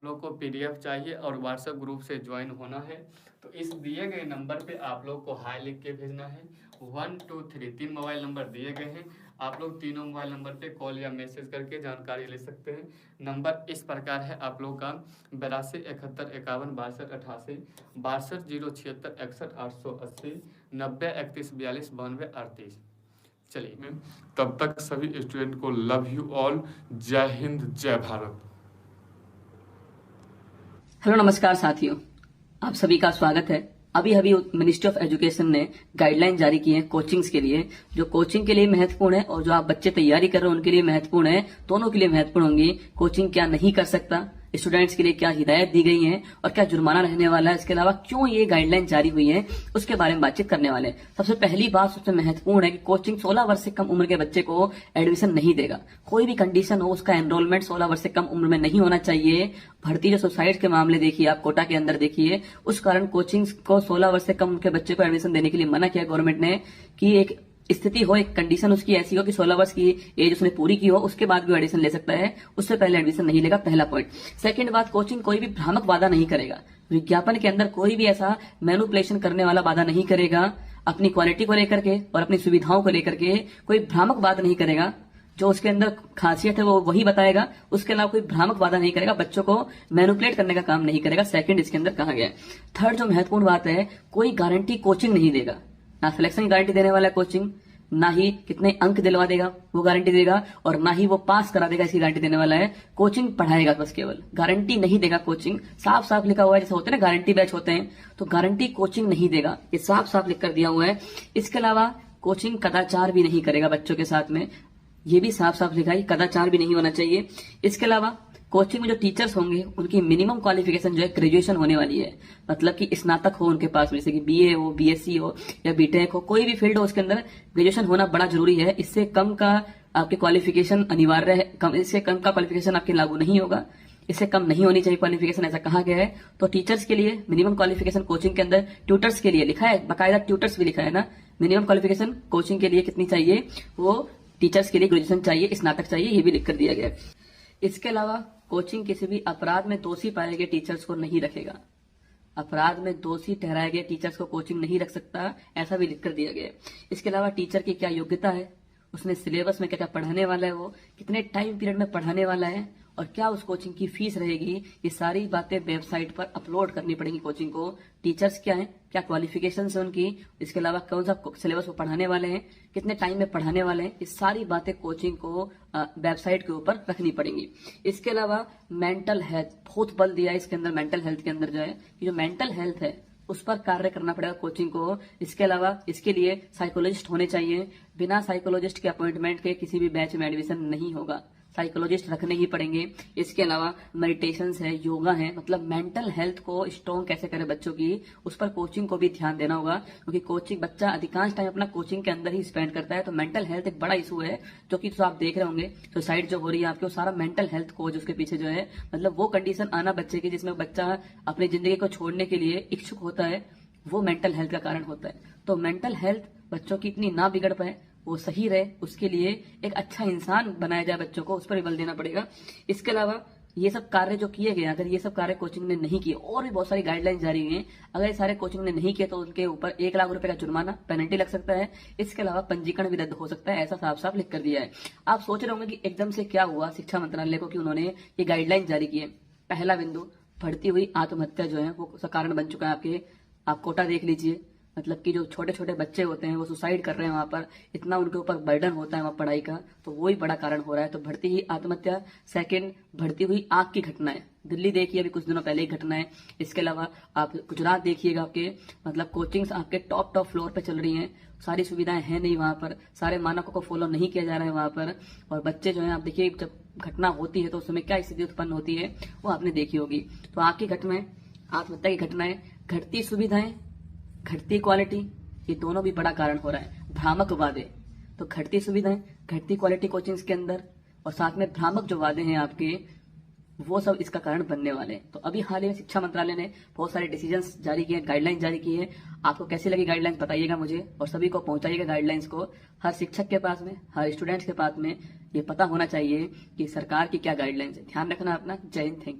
लोग को पीडीएफ चाहिए और व्हाट्सएप ग्रुप से ज्वाइन होना है तो इस दिए गए नंबर पे आप लोग को हाई लिख के भेजना है। 1 2 3 3 मोबाइल नंबर दिए गए हैं। आप लोग तीनों मोबाइल नंबर पे कॉल या मैसेज करके जानकारी ले सकते हैं। नंबर इस प्रकार है आप लोग का 82 71 51 62 88 62 076 61 880 90 31 42 92 38। चलिए मैम, तब तक सभी स्टूडेंट को लव यू ऑल। जय हिंद, जय भारत। हेलो नमस्कार साथियों, आप सभी का स्वागत है। अभी अभी मिनिस्ट्री ऑफ एजुकेशन ने गाइडलाइन जारी की है कोचिंग्स के लिए, जो कोचिंग के लिए महत्वपूर्ण है और जो आप बच्चे तैयारी कर रहे हैं उनके लिए महत्वपूर्ण है। दोनों के लिए महत्वपूर्ण होंगी। कोचिंग क्या नहीं कर सकता, स्टूडेंट्स के लिए क्या हिदायत दी गई है और क्या जुर्माना रहने वाला है, इसके अलावा क्यों ये गाइडलाइन जारी हुई है, उसके बारे में बातचीत करने वाले हैं। सबसे पहली बात, सबसे महत्वपूर्ण है कि कोचिंग 16 वर्ष से कम उम्र के बच्चे को एडमिशन नहीं देगा। कोई भी कंडीशन हो, उसका एनरोलमेंट 16 वर्ष से कम उम्र में नहीं होना चाहिए। भर्ती जो सुसाइड के मामले देखिए, आप कोटा के अंदर देखिए, उस कारण कोचिंग को 16 वर्ष से कम के बच्चे को एडमिशन देने के लिए मना किया गवर्नमेंट ने कि एक स्थिति हो, एक कंडीशन उसकी ऐसी हो कि 16 वर्ष की एज उसने पूरी की हो, उसके बाद भी एडमिशन ले सकता है, उससे पहले एडमिशन नहीं लेगा। पहला पॉइंट। सेकंड बात, कोचिंग कोई भी भ्रामक वादा नहीं करेगा। विज्ञापन के अंदर कोई भी ऐसा मैनिपुलेशन करने वाला वादा नहीं करेगा। अपनी क्वालिटी को लेकर के और अपनी सुविधाओं को लेकर के कोई भ्रामक बात नहीं करेगा। जो उसके अंदर खासियत है वो वही बताएगा, उसके अलावा कोई भ्रामक वादा नहीं करेगा, बच्चों को मैनिपुलेट करने का काम नहीं करेगा। सेकंड इसके अंदर कहा गया है। थर्ड जो महत्वपूर्ण बात है, कोई गारंटी कोचिंग नहीं देगा। ना सिलेक्शन की गारंटी देने वाला है कोचिंग, ना ही कितने अंक दिलवा देगा वो गारंटी देगा, और ना ही वो पास करा देगा इसकी गारंटी देने वाला है। कोचिंग पढ़ाएगा बस, केवल गारंटी नहीं देगा। कोचिंग साफ साफ लिखा हुआ है, जैसे होते हैं ना गारंटी बैच होते हैं, तो गारंटी कोचिंग नहीं देगा, ये साफ साफ लिख कर दिया हुआ है। इसके अलावा कोचिंग कदाचार भी नहीं करेगा बच्चों के साथ में, ये भी साफ साफ लिखा है, कदाचार भी नहीं होना चाहिए। इसके अलावा कोचिंग में जो टीचर्स होंगे उनकी मिनिमम क्वालिफिकेशन जो है ग्रेजुएशन होने वाली है, मतलब कि स्नातक हो उनके पास, जैसे कि बीए हो, बीएससी हो या बीटेक हो, कोई भी फील्ड हो उसके अंदर ग्रेजुएशन होना बड़ा जरूरी है। इससे कम का आपके क्वालिफिकेशन अनिवार्य है, इससे कम का क्वालिफिकेशन आपके लागू नहीं होगा, इससे कम नहीं होनी चाहिए क्वालिफिकेशन, ऐसा कहा गया है। तो टीचर्स के लिए मिनिमम क्वालिफिकेशन कोचिंग के अंदर, ट्यूटर्स के लिए लिखा है बाकायदा, ट्यूटर्स भी लिखा है ना, मिनिमम क्वालिफिकेशन कोचिंग के लिए कितनी चाहिए, वो टीचर्स के लिए ग्रेजुएशन चाहिए, स्नातक चाहिए, ये भी लिख कर दिया गया है। इसके अलावा कोचिंग किसी भी अपराध में दोषी पाए गए टीचर्स को नहीं रखेगा। अपराध में दोषी ठहराए गए टीचर्स को कोचिंग नहीं रख सकता, ऐसा भी लिख कर दिया गया है। इसके अलावा टीचर की क्या योग्यता है, उसने सिलेबस में क्या क्या पढ़ाने वाला है, वो कितने टाइम पीरियड में पढ़ाने वाला है, और क्या उस कोचिंग की फीस रहेगी, ये सारी बातें वेबसाइट पर अपलोड करनी पड़ेंगी कोचिंग को। टीचर्स क्या है, क्या क्वालिफिकेशन है उनकी, इसके अलावा कौन सा सिलेबस वो पढ़ाने वाले हैं, कितने टाइम में पढ़ाने वाले हैं, ये सारी बातें कोचिंग को वेबसाइट के ऊपर रखनी पड़ेंगी। इसके अलावा मेंटल हेल्थ, बहुत बल दिया है इसके अंदर, मेंटल हेल्थ के अंदर जो है, ये जो मेंटल हेल्थ है उस पर कार्य करना पड़ेगा कोचिंग को। इसके अलावा इसके लिए साइकोलॉजिस्ट होने चाहिए, बिना साइकोलॉजिस्ट के अपॉइंटमेंट के किसी भी बैच में एडमिशन नहीं होगा, साइकोलॉजिस्ट रखने ही पड़ेंगे। इसके अलावा मेडिटेशन है, योगा है, मतलब मेंटल हेल्थ को स्ट्रॉन्ग कैसे करे बच्चों की, उस पर कोचिंग को भी ध्यान देना होगा, क्योंकि कोचिंग बच्चा अधिकांश टाइम अपना कोचिंग के अंदर ही स्पेंड करता है। तो मेंटल हेल्थ एक बड़ा इशू है, जो कि तो आप देख रहे होंगे सुसाइड जो हो रही है आपके, वो सारा मेंटल हेल्थ कोच उसके पीछे जो है, मतलब वो कंडीशन आना बच्चे की जिसमें बच्चा अपनी जिंदगी को छोड़ने के लिए इच्छुक होता है, वो मेंटल हेल्थ का कारण होता है। तो मेंटल हेल्थ बच्चों की इतनी ना बिगड़ पाए, वो सही रहे, उसके लिए एक अच्छा इंसान बनाया जाए बच्चों को, उस पर भी बल देना पड़ेगा। इसके अलावा ये सब कार्य जो किए गए, अगर ये सब कार्य कोचिंग ने नहीं किए, और भी बहुत सारी गाइडलाइन जारी हुई हैं, अगर ये सारे कोचिंग ने नहीं किए तो उनके ऊपर 1 लाख रुपए का जुर्माना, पेनल्टी लग सकता है। इसके अलावा पंजीकरण भी रद्द हो सकता है, ऐसा साफ साफ लिख कर दिया है। आप सोच रहे होंगे कि एकदम से क्या हुआ शिक्षा मंत्रालय को कि उन्होंने ये गाइडलाइन जारी की है। पहला बिंदु, बढ़ती हुई आत्महत्या जो है वो कारण बन चुका है आपके, आप कोटा देख लीजिए, मतलब कि जो छोटे छोटे बच्चे होते हैं वो सुसाइड कर रहे हैं, वहां पर इतना उनके ऊपर बर्डन होता है वहां पढ़ाई का, तो वही बड़ा कारण हो रहा है। तो बढ़ती हुई आत्महत्या। सेकंड, बढ़ती हुई आग की घटनाएं, दिल्ली देखिए अभी कुछ दिनों पहले ही घटना है। इसके अलावा आप गुजरात देखिएगा, आपके मतलब कोचिंग्स आपके टॉप फ्लोर पे चल रही हैं, सारी सुविधाएं हैं नहीं वहां पर, सारे मानकों को फॉलो नहीं किया जा रहा है वहां पर, और बच्चे जो है आप देखिए जब घटना होती है तो उस समय क्या स्थिति उत्पन्न होती है वो आपने देखी होगी। तो आग की घटनाएं, आत्महत्या की घटनाएं, घटती सुविधाएं, घटती क्वालिटी, ये दोनों भी बड़ा कारण हो रहा है। भ्रामक वादे, तो घटती सुविधाएं, घटती क्वालिटी कोचिंग्स के अंदर, और साथ में भ्रामक जो वादे हैं आपके, वो सब इसका कारण बनने वाले हैं। तो अभी हाल ही में शिक्षा मंत्रालय ने बहुत सारे डिसीजंस जारी किए, गाइडलाइन जारी की है। आपको कैसी लगी गाइडलाइंस बताइएगा मुझे, और सभी को पहुंचाइएगा गाइडलाइंस को। हर शिक्षक के पास में, हर स्टूडेंट्स के पास में ये पता होना चाहिए कि सरकार की क्या गाइडलाइंस है। ध्यान रखना अपना। जय हिंद, थैंक यू।